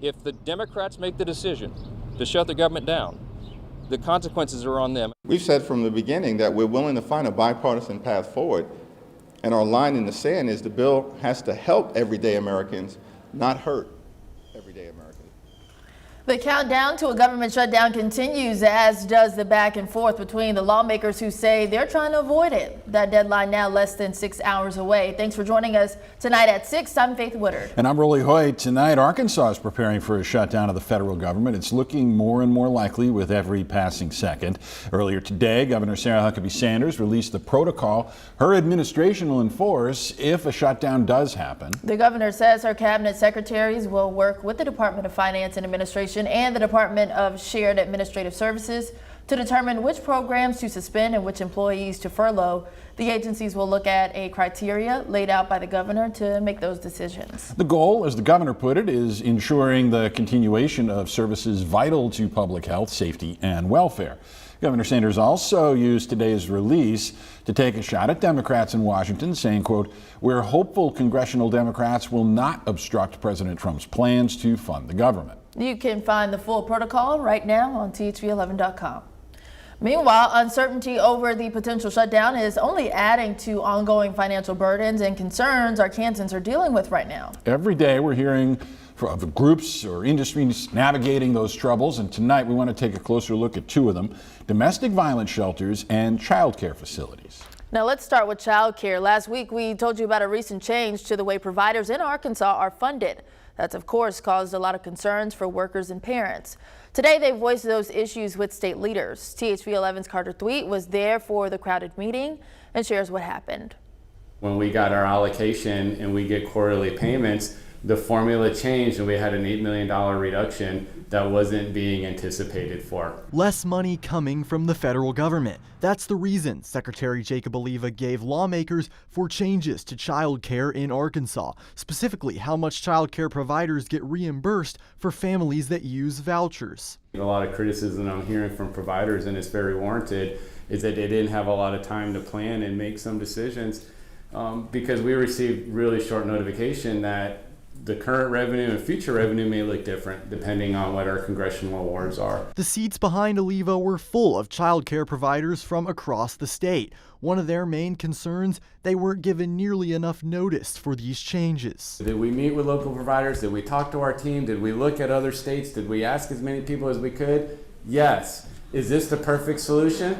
If the Democrats make the decision to shut the government down, the consequences are on them. We've said from the beginning that we're willing to find a bipartisan path forward, and our line in the sand is the bill has to help everyday Americans, not hurt everyday Americans. The countdown to a government shutdown continues, as does the back and forth between the lawmakers who say they're trying to avoid it. That deadline now less than 6 hours away. Thanks for joining us tonight at 6. I'm Faith Woodard. And I'm Rolly Hoyt. Tonight, Arkansas is preparing for a shutdown of the federal government. It's looking more and more likely with every passing second. Earlier today, Governor Sarah Huckabee Sanders released the protocol her administration will enforce if a shutdown does happen. The governor says her cabinet secretaries will work with the Department of Finance and Administration and the Department of Shared Administrative Services to determine which programs to suspend and which employees to furlough. The agencies will look at a criteria laid out by the governor to make those decisions. The goal, as the governor put it, is ensuring the continuation of services vital to public health, safety, and welfare. Governor Sanders also used today's release to take a shot at Democrats in Washington, saying, quote, "We're hopeful congressional Democrats will not obstruct President Trump's plans to fund the government." You can find the full protocol right now on THV11.com. Meanwhile, uncertainty over the potential shutdown is only adding to ongoing financial burdens and concerns Arkansans are dealing with right now. Every day we're hearing of groups or industries navigating those troubles, and tonight we want to take a closer look at two of them: domestic violence shelters and child care facilities. Now let's start with child care. Last week we told you about a recent change to the way providers in Arkansas are funded. That's of course caused a lot of concerns for workers and parents. Today they voiced those issues with state leaders. THV 11's Carter Thweet was there for the crowded meeting and shares what happened. When we got our allocation and we get quarterly payments, the formula changed and we had an $8 million reduction that wasn't being anticipated for. Less money coming from the federal government. That's the reason Secretary Jacob Oliva gave lawmakers for changes to child care in Arkansas, specifically how much child care providers get reimbursed for families that use vouchers. A lot of criticism I'm hearing from providers, and it's very warranted, is that they didn't have a lot of time to plan and make some decisions because we received really short notification that the current revenue and future revenue may look different depending on what our congressional awards are. The seats behind Oliva were full of child care providers from across the state. One of their main concerns, they weren't given nearly enough notice for these changes. Did we meet with local providers? Did we talk to our team? Did we look at other states? Did we ask as many people as we could? Yes. Is this the perfect solution?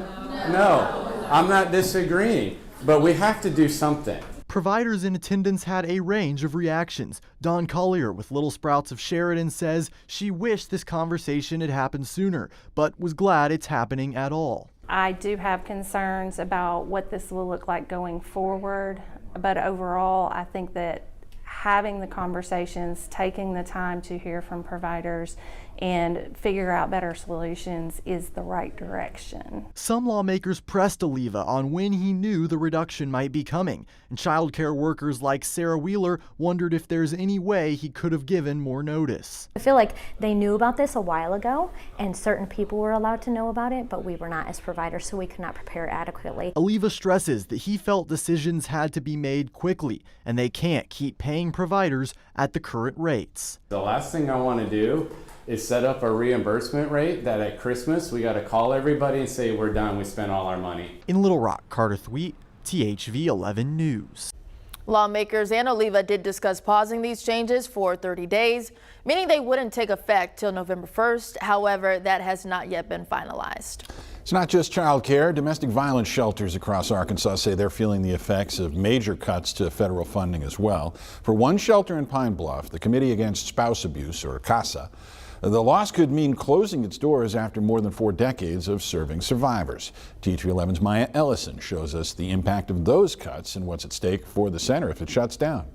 No. I'm not disagreeing, but we have to do something. Providers in attendance had a range of reactions. Dawn Collier with Little Sprouts of Sheridan says she wished this conversation had happened sooner, but was glad it's happening at all. I do have concerns about what this will look like going forward, but overall I think that having the conversations, taking the time to hear from providers and figure out better solutions is the right direction. Some lawmakers pressed Oliva on when he knew the reduction might be coming, and child care workers like Sarah Wheeler wondered if there's any way he could have given more notice. I feel like they knew about this a while ago and certain people were allowed to know about it, but we were not as providers, so we could not prepare adequately. Oliva stresses that he felt decisions had to be made quickly and they can't keep paying providers at the current rates. The last thing I want to do is set up a reimbursement rate that at Christmas we got to call everybody and say we're done, we spent all our money. In Little Rock, Carter Thweet, THV 11 News. Lawmakers and Oliva did discuss pausing these changes for 30 days, meaning they wouldn't take effect till November 1st. However, that has not yet been finalized. It's not just child care. Domestic violence shelters across Arkansas say they're feeling the effects of major cuts to federal funding as well. For one shelter in Pine Bluff, the Committee Against Spouse Abuse, or CASA, the loss could mean closing its doors after more than 4 decades of serving survivors. THV 11's Maya Ellison shows us the impact of those cuts and what's at stake for the center if it shuts down.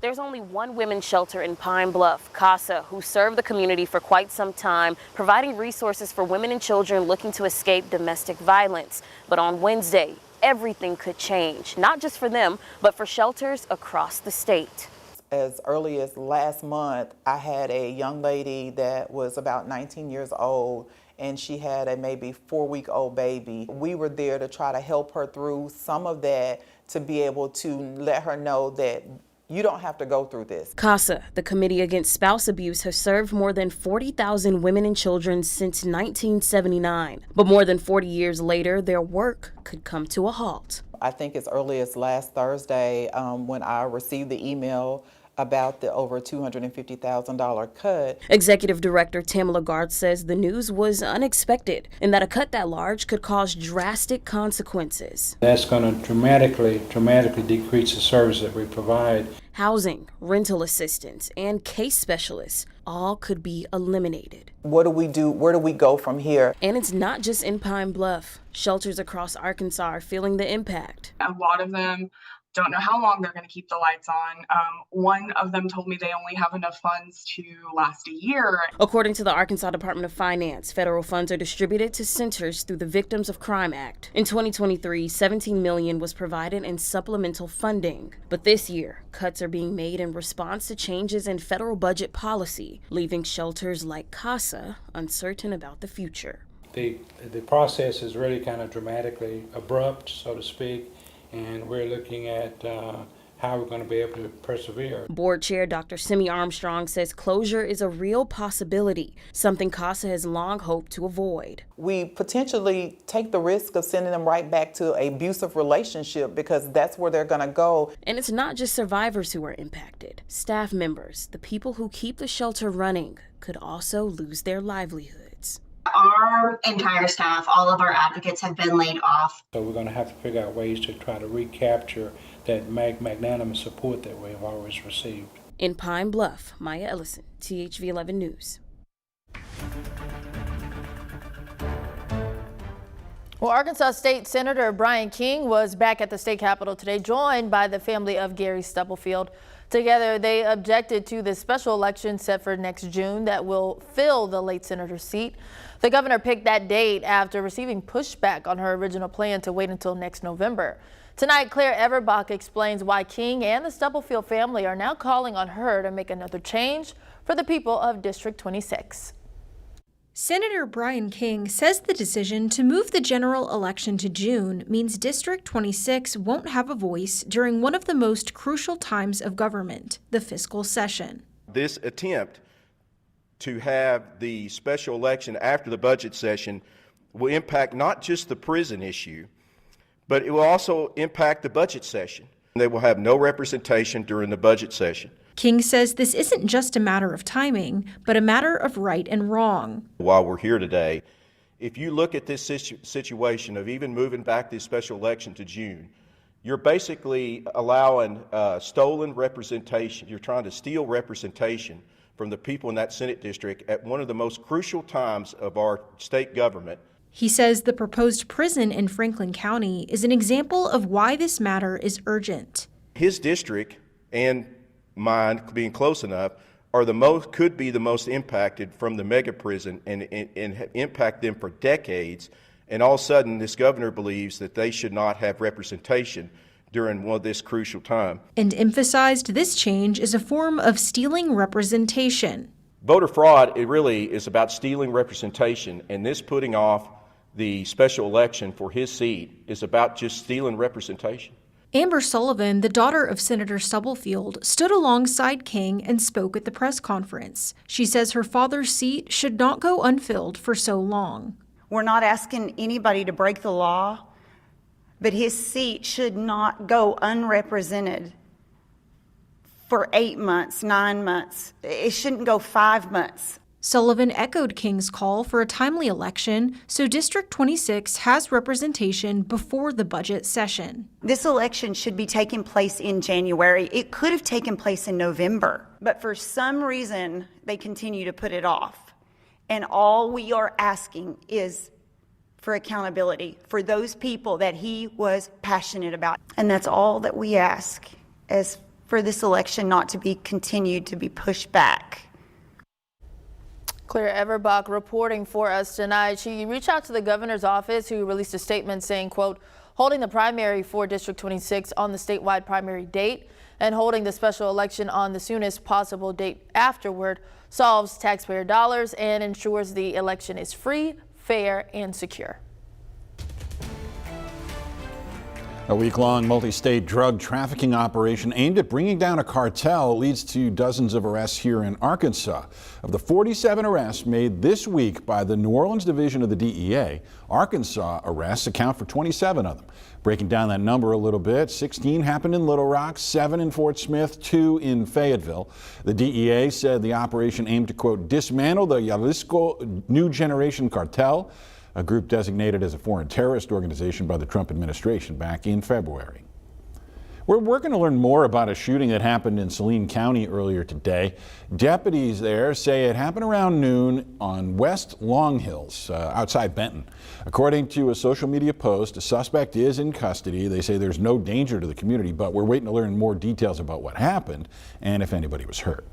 There's only one women's shelter in Pine Bluff, CASA, who served the community for quite some time, providing resources for women and children looking to escape domestic violence. But on Wednesday, everything could change, not just for them, but for shelters across the state. As early as last month, I had a young lady that was about 19 years old, and she had a maybe 4-week-old baby. We were there to try to help her through some of that, to be able to let her know that You don't have to go through this. CASA, the Committee Against Spouse Abuse, has served more than 40,000 women and children since 1979. But more than 40 years later, their work could come to a halt. I think as early as last Thursday, when I received the email about the over $250,000 cut. Executive Director Tamala Garth says the news was unexpected and that a cut that large could cause drastic consequences. That's going to dramatically decrease the service that we provide. Housing, rental assistance, and case specialists all could be eliminated. What do we do? Where do we go from here? And it's not just in Pine Bluff. Shelters across Arkansas are feeling the impact. A lot of them don't know how long they're going to keep the lights on. One of them told me they only have enough funds to last a year. According to the Arkansas Department of Finance, federal funds are distributed to centers through the Victims of Crime Act. In 2023, $17 million was provided in supplemental funding. But this year, cuts are being made in response to changes in federal budget policy, leaving shelters like CASA uncertain about the future. The process is really kind of dramatically abrupt, so to speak. And we're looking at how we're going to be able to persevere. Board Chair Dr. Simi Armstrong says closure is a real possibility, something CASA has long hoped to avoid. We potentially take the risk of sending them right back to an abusive relationship because that's where they're going to go. And it's not just survivors who are impacted. Staff members, the people who keep the shelter running, could also lose their livelihoods. Our entire staff, all of our advocates have been laid off. So we're going to have to figure out ways to try to recapture that magnanimous support that we've always received. In Pine Bluff, Maya Ellison, THV 11 News. Well, Arkansas State Senator Brian King was back at the state capitol today, joined by the family of Gary Stubblefield. Together, they objected to the special election set for next June that will fill the late senator's seat. The governor picked that date after receiving pushback on her original plan to wait until next November. Tonight, Claire Everbach explains why King and the Stubblefield family are now calling on her to make another change for the people of District 26. Senator Brian King says the decision to move the general election to June means District 26 won't have a voice during one of the most crucial times of government, the fiscal session. This attempt to have the special election after the budget session will impact not just the prison issue, but it will also impact the budget session. They will have no representation during the budget session. King says this isn't just a matter of timing, but a matter of right and wrong. While we're here today, if you look at this situation of even moving back this special election to June, you're basically allowing stolen representation. You're trying to steal representation from the people in that Senate district at one of the most crucial times of our state government. He says the proposed prison in Franklin County is an example of why this matter is urgent. His district and mine, being close enough, could be the most impacted from the mega prison and impact them for decades. And all of a sudden, this governor believes that they should not have representation during this crucial time. And emphasized this change is a form of stealing representation. Voter fraud, it really is about stealing representation, and this putting off the special election for his seat is about just stealing representation. Amber Sullivan, the daughter of Senator Stubblefield, stood alongside King and spoke at the press conference. She says her father's seat should not go unfilled for so long. We're not asking anybody to break the law, but his seat should not go unrepresented for 8 months, 9 months. It shouldn't go 5 months. Sullivan echoed King's call for a timely election so District 26 has representation before the budget session. This election should be taking place in January. It could have taken place in November, but for some reason they continue to put it off. And all we are asking is for accountability for those people that he was passionate about. And that's all that we ask, as for this election not to be continued to be pushed back. Claire Everbach reporting for us tonight. She reached out to the governor's office, who released a statement saying, quote, holding the primary for District 26 on the statewide primary date and holding the special election on the soonest possible date afterward solves taxpayer dollars and ensures the election is free, fair, and secure. A week-long multi-state drug trafficking operation aimed at bringing down a cartel leads to dozens of arrests here in Arkansas. Of the 47 arrests made this week by the New Orleans division of the DEA, Arkansas arrests account for 27 of them. Breaking down that number a little bit, 16 happened in Little Rock, 7 in Fort Smith, 2 in Fayetteville. The DEA said the operation aimed to, quote, dismantle the Jalisco New Generation Cartel, a group designated as a foreign terrorist organization by the Trump administration back in February. We're going to learn more about a shooting that happened in Saline County earlier today. Deputies there say it happened around noon on West Long Hills, outside Benton. According to a social media post, the suspect is in custody. They say there's no danger to the community, but we're waiting to learn more details about what happened and if anybody was hurt.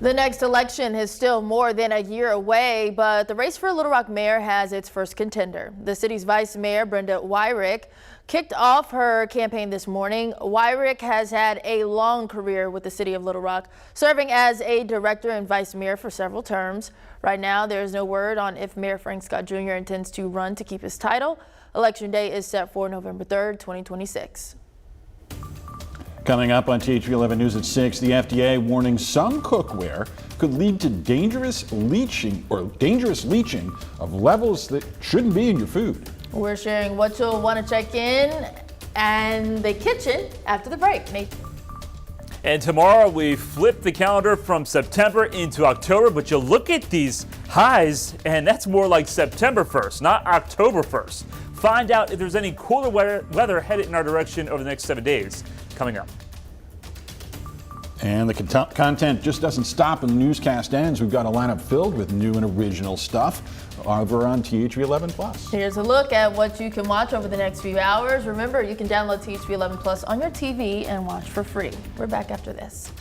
The next election is still more than a year away, but the race for Little Rock mayor has its first contender. The city's vice mayor, Brenda Wyrick, kicked off her campaign this morning. Wyrick has had a long career with the city of Little Rock, serving as a director and vice mayor for several terms. Right now, there is no word on if Mayor Frank Scott Jr. intends to run to keep his title. Election day is set for November 3rd, 2026. Coming up on THV 11 News at 6, the FDA warning some cookware could lead to dangerous leaching of levels that shouldn't be in your food. We're sharing what you'll want to check in and the kitchen after the break. Nathan. And tomorrow we flip the calendar from September into October, but you'll look at these highs and that's more like September 1st, not October 1st. Find out if there's any cooler weather headed in our direction over the next 7 days. Coming up. And the content just doesn't stop when the newscast ends. We've got a lineup filled with new and original stuff over on THV 11 Plus. Here's a look at what you can watch over the next few hours. Remember, you can download THV 11 Plus on your TV and watch for free. We're back after this.